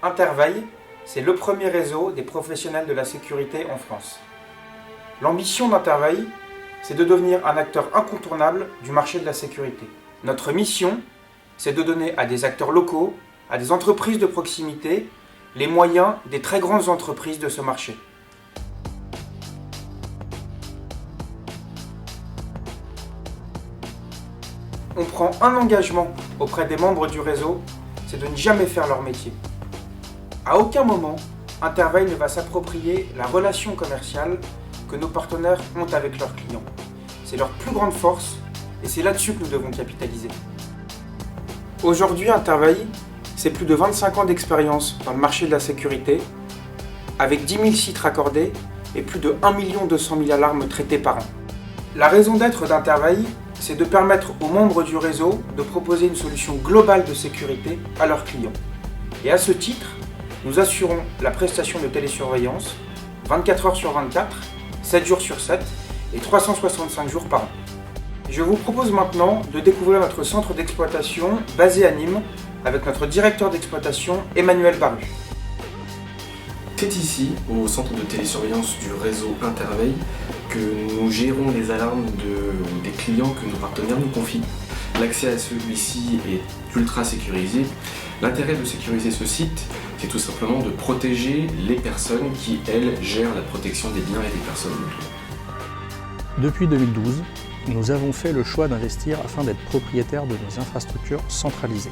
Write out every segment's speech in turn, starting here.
Interveil, c'est le premier réseau des professionnels de la sécurité en France. L'ambition d'Interveil, c'est de devenir un acteur incontournable du marché de la sécurité. Notre mission, c'est de donner à des acteurs locaux, à des entreprises de proximité, les moyens des très grandes entreprises de ce marché. On prend un engagement auprès des membres du réseau, c'est de ne jamais faire leur métier. À aucun moment, Interveil ne va s'approprier la relation commerciale que nos partenaires ont avec leurs clients. C'est leur plus grande force et c'est là-dessus que nous devons capitaliser. Aujourd'hui, Interveil, c'est plus de 25 ans d'expérience dans le marché de la sécurité, avec 10 000 sites raccordés et plus de 1 200 000 alarmes traitées par an. La raison d'être d'Interveil, c'est de permettre aux membres du réseau de proposer une solution globale de sécurité à leurs clients. Et à ce titre, nous assurons la prestation de télésurveillance 24 heures sur 24, 7 jours sur 7 et 365 jours par an. Je vous propose maintenant de découvrir notre centre d'exploitation basé à Nîmes avec notre directeur d'exploitation Emmanuel Baru. C'est ici, au centre de télésurveillance du réseau Interveil, que nous gérons les alarmes des clients que nos partenaires nous confient. L'accès à celui-ci est ultra sécurisé. L'intérêt de sécuriser ce site, c'est tout simplement de protéger les personnes qui, elles, gèrent la protection des biens et des personnes. Depuis 2012, nous avons fait le choix d'investir afin d'être propriétaires de nos infrastructures centralisées.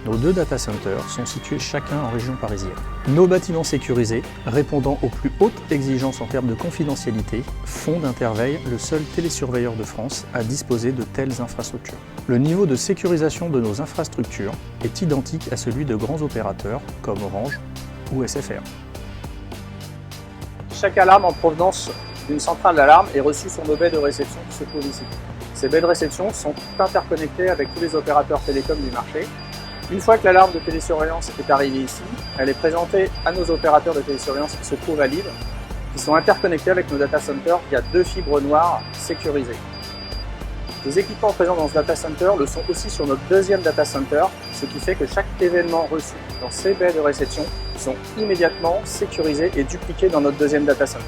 Nos 2 data centers sont situés chacun en région parisienne. Nos bâtiments sécurisés, répondant aux plus hautes exigences en termes de confidentialité, font d'Interveil le seul télésurveilleur de France à disposer de telles infrastructures. Le niveau de sécurisation de nos infrastructures est identique à celui de grands opérateurs comme Orange ou SFR. Chaque alarme en provenance d'une centrale d'alarme est reçue sur nos baies de réception qui se trouvent ici. Ces baies de réception sont interconnectées avec tous les opérateurs télécoms du marché. Une fois que l'alarme de télésurveillance est arrivée ici, elle est présentée à nos opérateurs de télésurveillance qui se trouvent à Lille, qui sont interconnectés avec nos data centers via 2 fibres noires sécurisées. Les équipements présents dans ce data center le sont aussi sur notre 2e data center, ce qui fait que chaque événement reçu dans ces baies de réception sont immédiatement sécurisés et dupliqués dans notre 2e data center.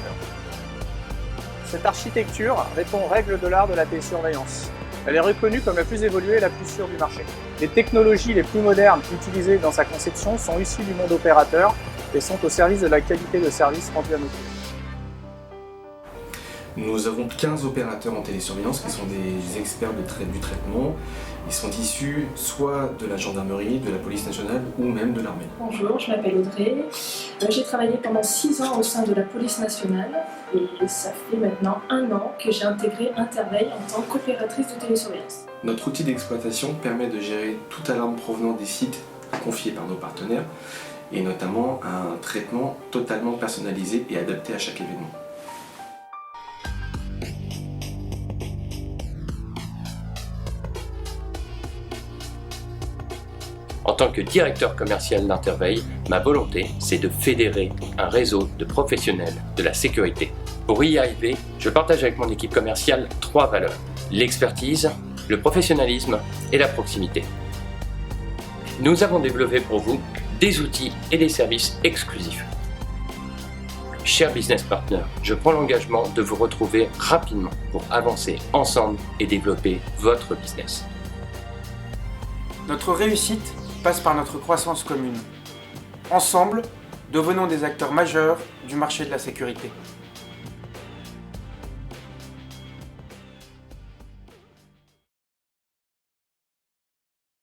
Cette architecture répond aux règles de l'art de la télésurveillance. Elle est reconnue comme la plus évoluée et la plus sûre du marché. Les technologies les plus modernes utilisées dans sa conception sont issues du monde opérateur et sont au service de la qualité de service rendue à nos clients. Nous avons 15 opérateurs en télésurveillance qui sont des experts du traitement. Ils sont issus soit de la gendarmerie, de la police nationale ou même de l'armée. Bonjour, je m'appelle Audrey. J'ai travaillé pendant 6 ans au sein de la police nationale et ça fait maintenant 1 an que j'ai intégré Interveil en tant qu'opératrice de télésurveillance. Notre outil d'exploitation permet de gérer toute alarme provenant des sites confiés par nos partenaires et notamment un traitement totalement personnalisé et adapté à chaque événement. En tant que directeur commercial d'Interveil, ma volonté, c'est de fédérer un réseau de professionnels de la sécurité. Pour y arriver, je partage avec mon équipe commerciale 3 valeurs: l'expertise, le professionnalisme et la proximité. Nous avons développé pour vous des outils et des services exclusifs. Chers business partners, je prends l'engagement de vous retrouver rapidement pour avancer ensemble et développer votre business. Notre réussite passe par notre croissance commune. Ensemble, devenons des acteurs majeurs du marché de la sécurité.